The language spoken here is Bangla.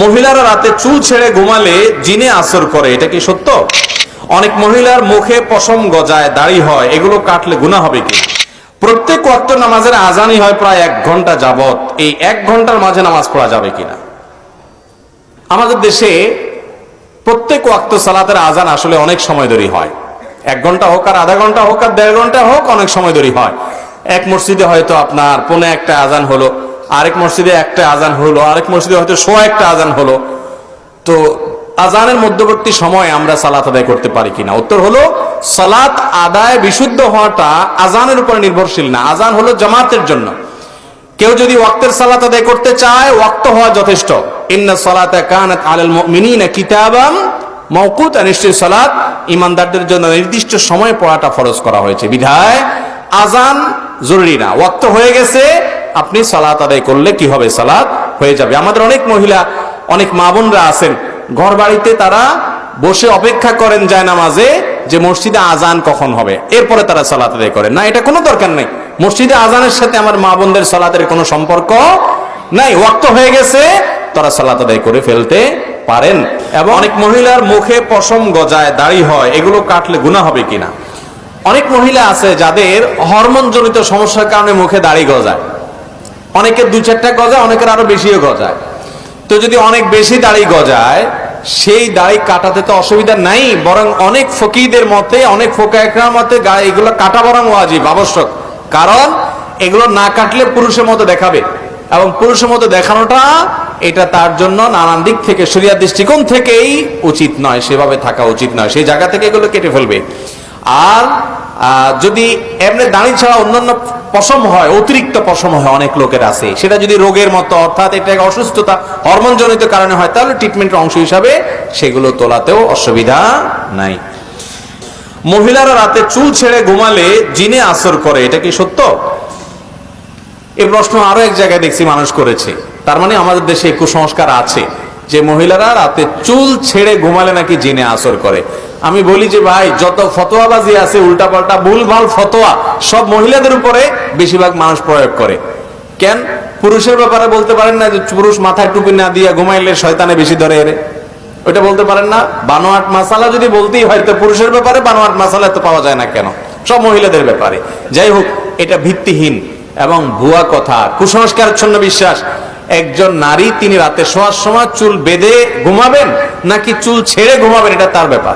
মহিলারা রাতে চুল ছেড়ে ঘুমালে জিনে আসর করে, এটা কি সত্য? অনেক মহিলার মুখে পশম গজায়, দাড়ি হয়, এগুলো কাটলে গুনাহ হবে কি? প্রত্যেক ওয়াক্ত নামাজের আজানই হয় প্রায় 1 ঘন্টা যাবত, এই 1 ঘন্টার মাঝে নামাজ পড়া যাবে কিনা? আমাদের দেশে প্রত্যেক ওয়াক্ত সালাতের আজান আসলে অনেক সময় ধরে হয়। 1 ঘন্টা হোক আর আধা ঘন্টা হোক আর 1.5 ঘন্টা হোক, অনেক সময় ধরে হয়। এক মসজিদে হয়তো আপনার 1:45 আজান হলো, আরেক মসজিদে 1টা আজান হলো, আরেক মসজিদে হয়তো 1:15 আজান হলো। তো আজানের মধ্যবর্তী সময় আমরা সালাত আদায় করতে পারি কিনা? উত্তর হলো, সালাত আদায় বিশুদ্ধ হওয়াটা আজানের উপর নির্ভরশীল না। আজান হলো জামাতের জন্য। কেউ যদি ওয়াক্তের সালাত আদায় করতে চায়, ওয়াক্ত হওয়া যথেষ্ট। ইন্না সালাতা কানাত আলাল মুমিনিনা কিতাবাম মাওকুতা, নিশ্চয়ই সালাত ঈমানদারদের জন্য নির্দিষ্ট সময়ে পড়াটা ফরজ করা হয়েছে। বিধায় আজান জরুরি না, ওয়াক্ত হয়ে গেছে, আপনি সালাত আদায় করলে কি হবে? সালাত হয়ে যাবে। আমাদের অনেক মহিলা, অনেক মা বোনরা আছেন, ঘর বাড়িতে তারা বসে অপেক্ষা করেন জায়নামাজে যে মসজিদে আজান কখন হবে, এরপরে তারা সালাত আদায় করেন। না, এটা কোনো দরকার নেই। মসজিদে আজানের সাথে আমার মা বোনদের সালাতের কোনো সম্পর্ক নাই। ওয়াক্ত হয়ে গেছে, তারা সালাত আদায় করে ফেলতে পারেন। এবং অনেক মহিলার মুখে পশম গজায়, দাড়ি হয়, এগুলো কাটলে গুনাহ হবে কিনা? অনেক মহিলা আছে যাদের হরমোন জনিত সমস্যার কারণে মুখে দাড়ি গজায়। অনেকের 2-4টা গজায়, অনেকের আরো বেশিও গজায়। তো যদি অনেক বেশি দাড়ি গজায়, সেই দাড়ি কাটাতে তো অসুবিধা নাই, বরং অনেক ফকিহদের মতে, অনেক ফোকায়ের মতে এগুলো কাটা বরং ওয়াজিব, আবশ্যক। কারণ এগুলো না কাটলে পুরুষের মতো দেখাবে, এবং পুরুষের মতো দেখানোটা এটা তার জন্য নানান দিক থেকে, শরীয়ত দৃষ্টিকোণ থেকেই উচিত নয়, সেভাবে থাকা উচিত নয়। সেই জায়গা থেকে এগুলো কেটে ফেলবে। আর যদি এমনি দাড়ি ছাড়া অন্যান্য পশম হয়, অতিরিক্ত পশম হয়, অনেক লোকের আছে, সেটা যদি রোগের মতো, অর্থাৎ এটা অসুস্থতা হরমোন জনিত কারণে হয়, তাহলে ট্রিটমেন্টের অংশ হিসাবে সেগুলো তোলাতেও অসুবিধা নাই। মহিলারা রাতে চুল ছেড়ে ঘুমালে জিনে আসর করে, এটা কি সত্য? এই প্রশ্ন আরো এক জায়গায় দেখছি মানুষ করেছে। তার মানে আমাদের দেশে কুসংস্কার আছে যে মহিলারা রাতে চুল ছেড়ে ঘুমালে নাকি জিনে আসর করে। আমি বলি যে ভাই, যত ফতোয়াবাজি আছে, উল্টাপাল্টা ভুলভাল ফতোয়া, সব মহিলাদের উপরে বেশিরভাগ মানুষ প্রয়োগ করে। কেন? পুরুষের ব্যাপারে বলতে পারেন না যে পুরুষ মাথায় টুপি না দিয়ে ঘুমাইলে শয়তানে বেশি ধরে এরে? ওইটা বলতে পারেন না? বানোয়াট মাসালা যদি বলতেই হয়, তো পুরুষের ব্যাপারে বানোয়াট মাসালা তো পাওয়া যায় না কেন? সব মহিলাদের ব্যাপারে। যাই হোক, এটা ভিত্তিহীন এবং ভুয়া কথা, কুসংস্কারাচ্ছন্ন বিশ্বাস। একজন নারী তিনি রাতে শোয়ার সময় চুল বেঁধে ঘুমাবেন নাকি চুল ছেড়ে ঘুমাবেন, এটা তার ব্যাপার।